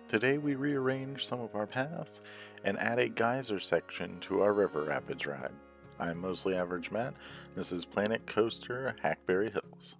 Today we rearrange some of our paths and add a geyser section to our river rapids ride. I'm Mostly Average Matt. This is Planet Coaster Hackberry Hills.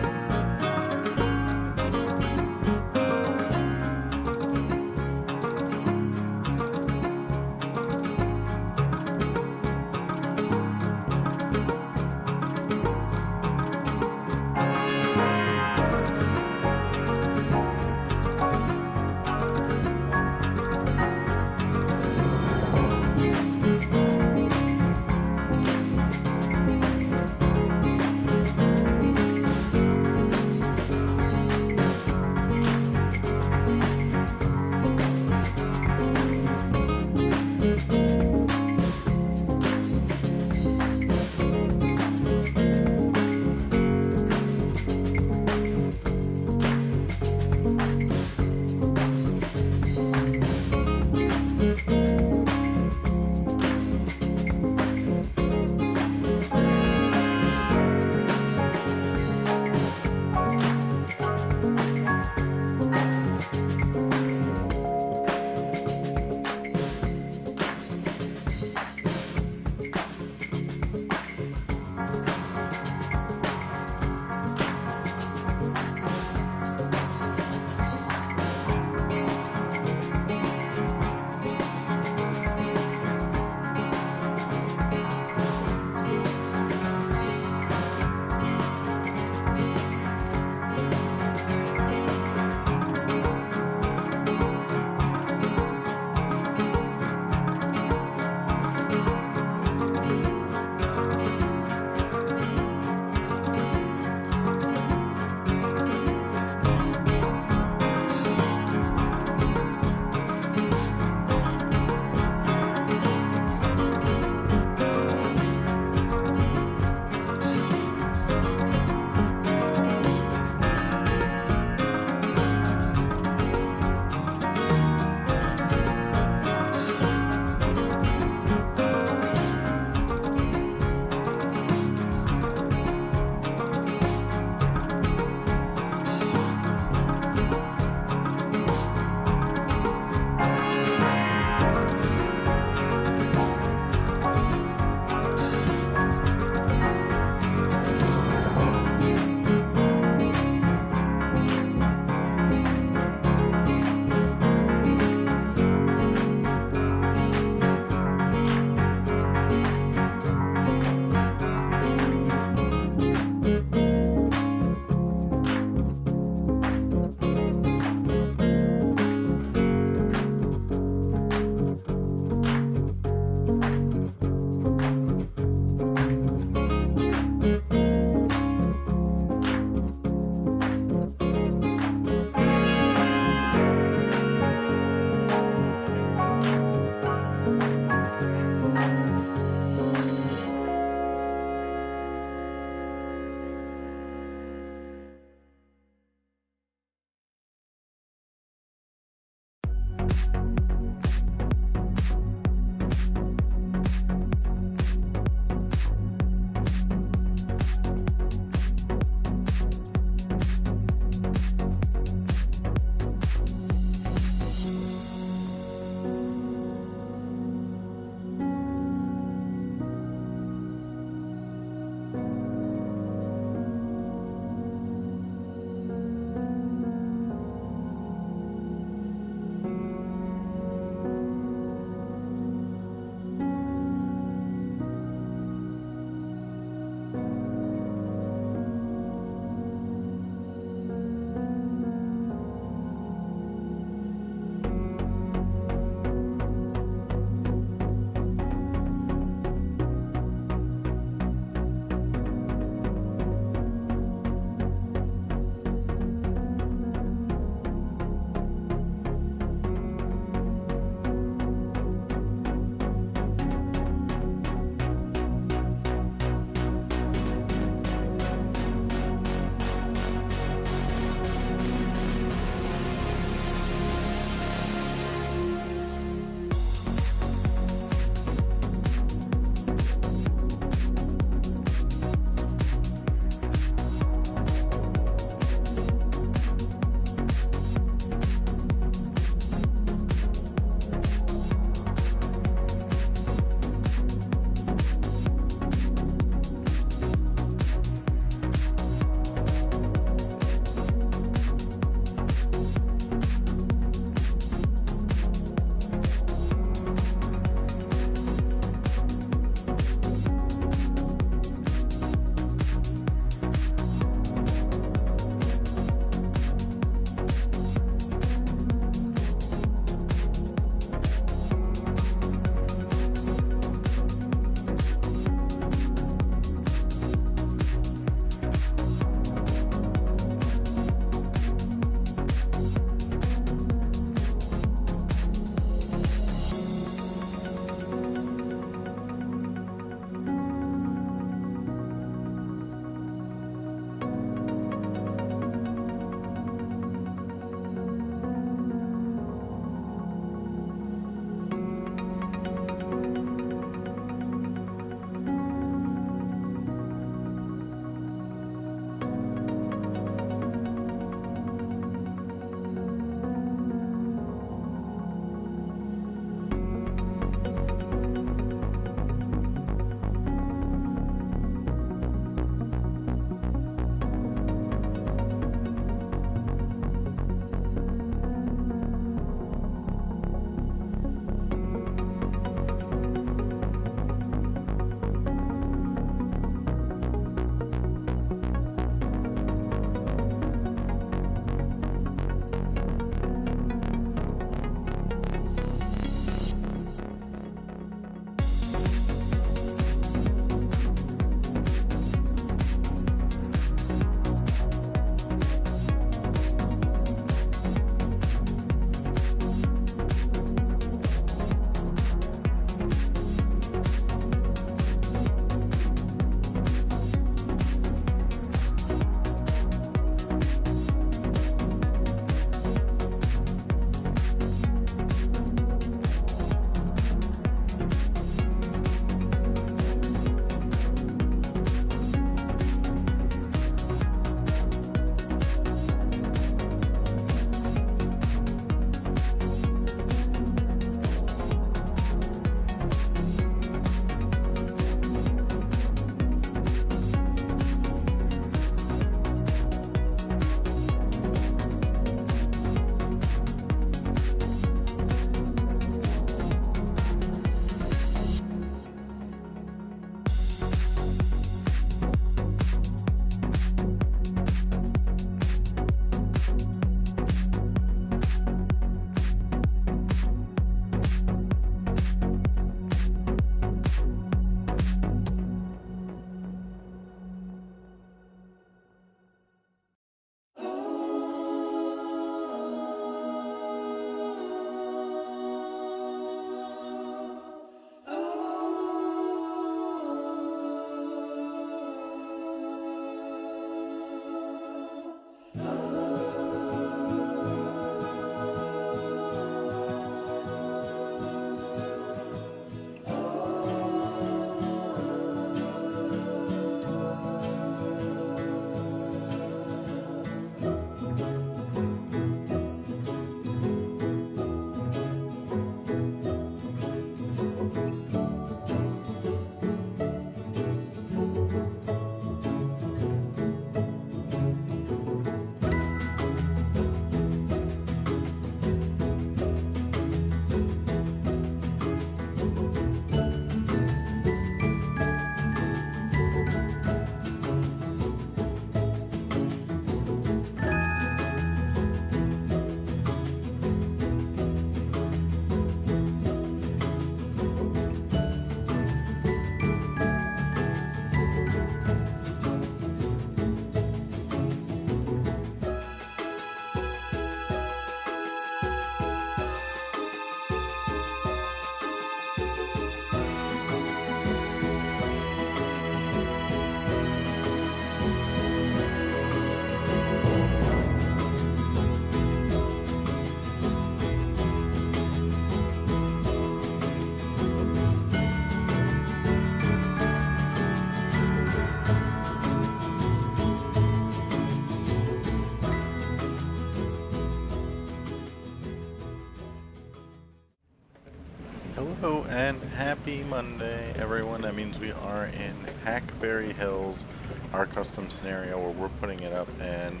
Hello and happy Monday, everyone. That means we are in Hackberry Hills, our custom scenario where we're putting it up and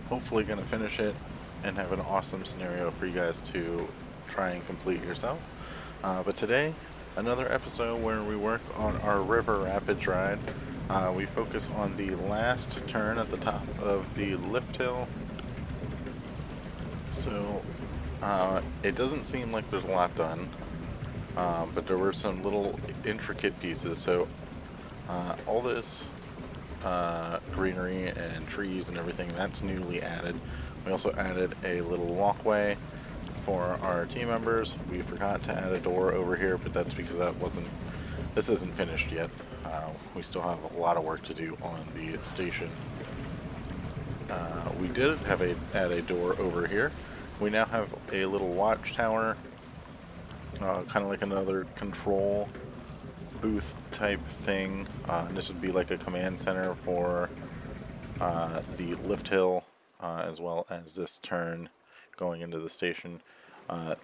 hopefully going to finish it and have an awesome scenario for you guys to try and complete yourself. But today, another episode where we work on our river rapids ride. We focus on the last turn at the top of the lift hill. So it doesn't seem like there's a lot done. But there were some little intricate pieces, so all this greenery and trees and everything, that's newly added. We also added a little walkway for our team members. We forgot to add a door over here, but that's because this isn't finished yet. We still have a lot of work to do on the station. We did add a door over here. We now have a little watchtower. Kind of like another control booth type thing. This would be like a command center for the lift hill as well as this turn going into the station.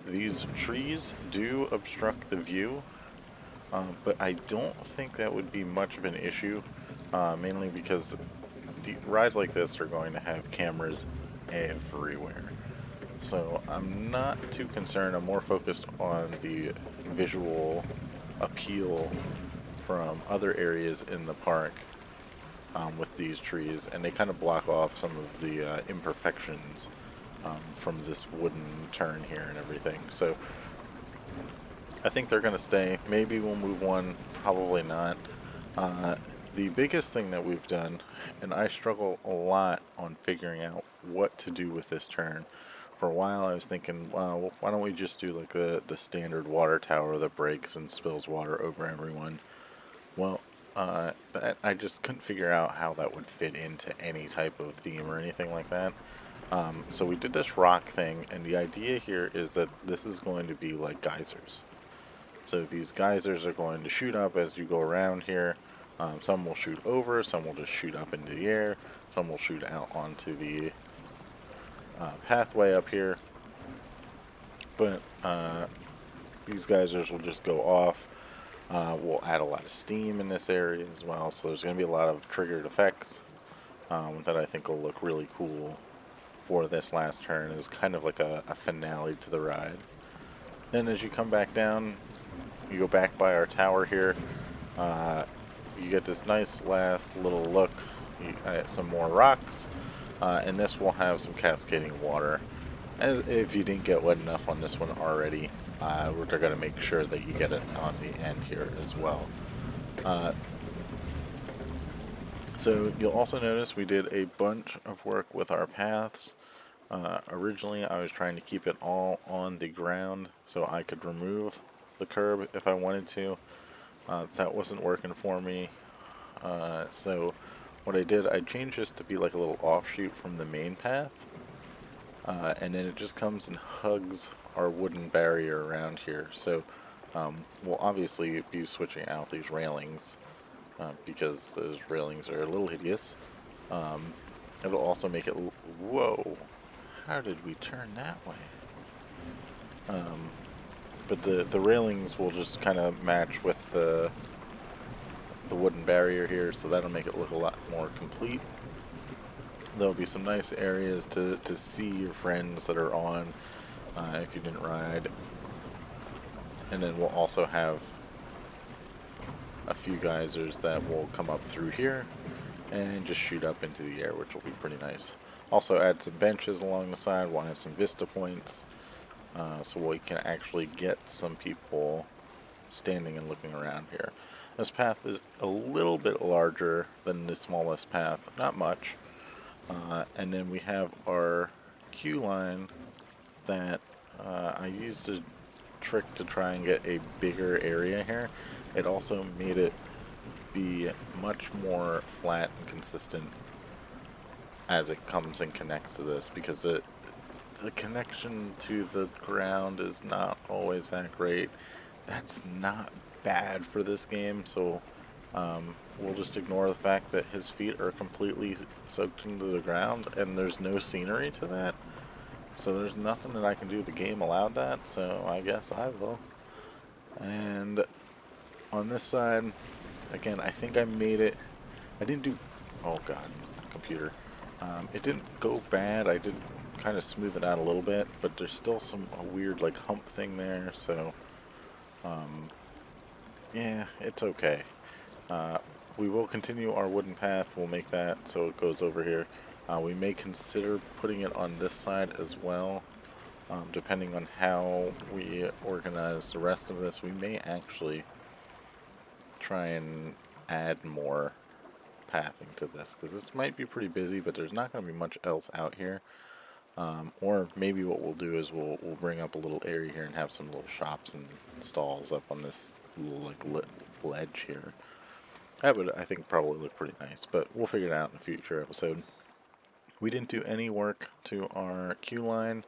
These trees do obstruct the view, but I don't think that would be much of an issue, mainly because the rides like this are going to have cameras everywhere. So I'm not too concerned. I'm more focused on the visual appeal from other areas in the park with these trees, and they kind of block off some of the imperfections from this wooden turn here and everything. So I think they're going to stay. Maybe we'll move one, probably not. The biggest thing that we've done, and I struggle a lot on figuring out what to do with this turn. For a while I was thinking, wow, why don't we just do like the standard water tower that breaks and spills water over everyone. Well, I just couldn't figure out how that would fit into any type of theme or anything like that. So we did this rock thing, and the idea here is that this is going to be like geysers. So these geysers are going to shoot up as you go around here. Some will shoot over, some will just shoot up into the air, some will shoot out onto the pathway up here, but these geysers will just go off. We'll add a lot of steam in this area as well, so there's going to be a lot of triggered effects that I think will look really cool for this last turn. Is kind of like a finale to the ride. Then as you come back down, you go back by our tower here, you get this nice last little look at some more rocks. And this will have some cascading water. And if you didn't get wet enough on this one already, they're going to make sure that you get it on the end here as well. So you'll also notice we did a bunch of work with our paths. Originally I was trying to keep it all on the ground so I could remove the curb if I wanted to. That wasn't working for me. So what I did, I changed this to be like a little offshoot from the main path, and then it just comes and hugs our wooden barrier around here. So we'll obviously be switching out these railings because those railings are a little hideous. It'll also make it, whoa, how did we turn that way? But the railings will just kind of match with the wooden barrier here, so that'll make it look a lot more complete. There'll be some nice areas to see your friends that are on if you didn't ride. And then we'll also have a few geysers that will come up through here and just shoot up into the air, which will be pretty nice. Also add some benches along the side. We'll have some vista points so we can actually get some people standing and looking around here. This path is a little bit larger than the smallest path, not much. And then we have our queue line that I used a trick to try and get a bigger area here. It also made it be much more flat and consistent as it comes and connects to this, because the connection to the ground is not always that great. That's not bad for this game, so we'll just ignore the fact that his feet are completely soaked into the ground and there's no scenery to that. So there's nothing that I can do. The game allowed that, so I guess I will. And on this side, again, I think I made it. I didn't do. Oh god, computer. It didn't go bad. I did kind of smooth it out a little bit, but there's still a weird like hump thing there. So, yeah, it's okay. We will continue our wooden path. We'll make that so it goes over here. We may consider putting it on this side as well. Depending on how we organize the rest of this, we may actually try and add more pathing to this, because this might be pretty busy, but there's not going to be much else out here. Or maybe what we'll do is we'll bring up a little area here and have some little shops and stalls up on this little like ledge here. That would, I think, probably look pretty nice, but we'll figure it out in a future episode. We didn't do any work to our queue line,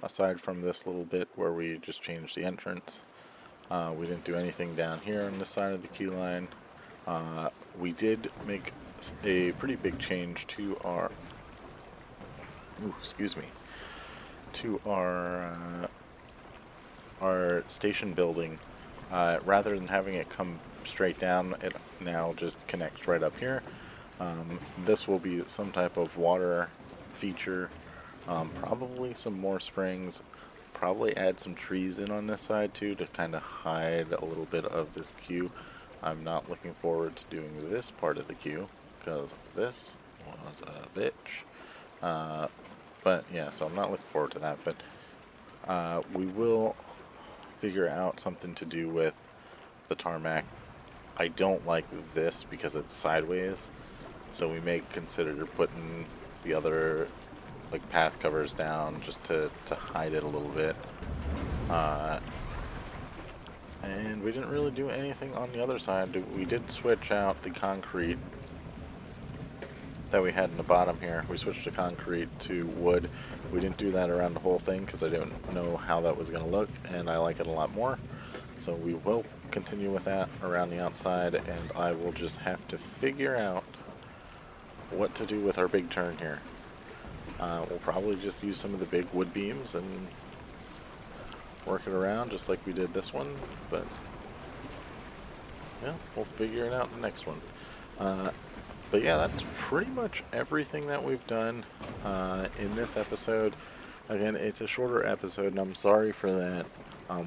aside from this little bit where we just changed the entrance. We didn't do anything down here on this side of the queue line. We did make a pretty big change to our, to our station building. Rather than having it come straight down, it now just connects right up here. This will be some type of water feature, probably some more springs, probably add some trees in on this side too to kind of hide a little bit of this queue. I'm not looking forward to doing this part of the queue because this was a bitch. But yeah, so I'm not looking forward to that, but we will figure out something to do with the tarmac. I don't like this because it's sideways, so we may consider putting the other like path covers down just to hide it a little bit. And we didn't really do anything on the other side. We did switch out the concrete that we had in the bottom here. We switched the concrete to wood. We didn't do that around the whole thing because I didn't know how that was going to look, and I like it a lot more. So we will continue with that around the outside, and I will just have to figure out what to do with our big turn here. We'll probably just use some of the big wood beams and work it around just like we did this one, but yeah, we'll figure it out in the next one. But yeah, that's pretty much everything that we've done in this episode. Again, it's a shorter episode, and I'm sorry for that.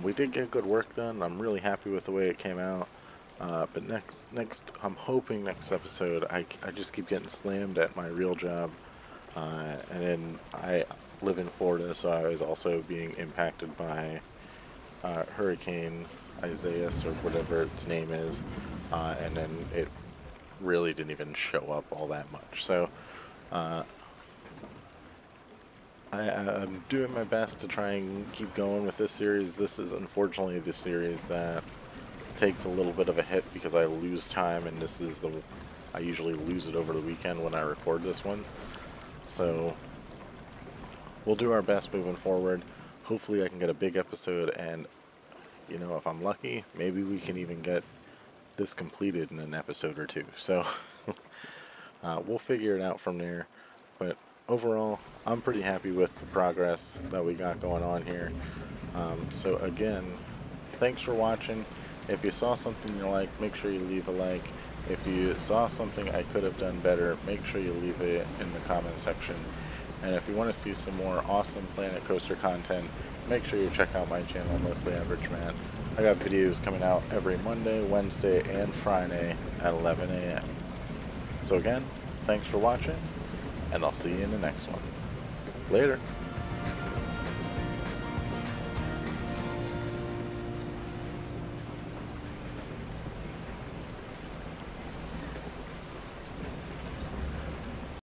We did get good work done. I'm really happy with the way it came out. But next, I'm hoping next episode, I just keep getting slammed at my real job. And then I live in Florida, so I was also being impacted by Hurricane Isaias, or whatever its name is. And then it really didn't even show up all that much. So I'm doing my best to try and keep going with this series. This is unfortunately the series that takes a little bit of a hit because I lose time, and this is I usually lose it over the weekend when I record this one. So we'll do our best moving forward. Hopefully I can get a big episode, and you know, if I'm lucky, maybe we can even get this completed in an episode or two. So we'll figure it out from there. But overall, I'm pretty happy with the progress that we got going on here. So again, thanks for watching. If you saw something you like, make sure you leave a like. If you saw something I could have done better, make sure you leave it in the comment section. And if you want to see some more awesome Planet Coaster content, make sure you check out my channel, Mostly Average Man. I got videos coming out every Monday, Wednesday, and Friday at 11 a.m. So again, thanks for watching, and I'll see you in the next one. Later.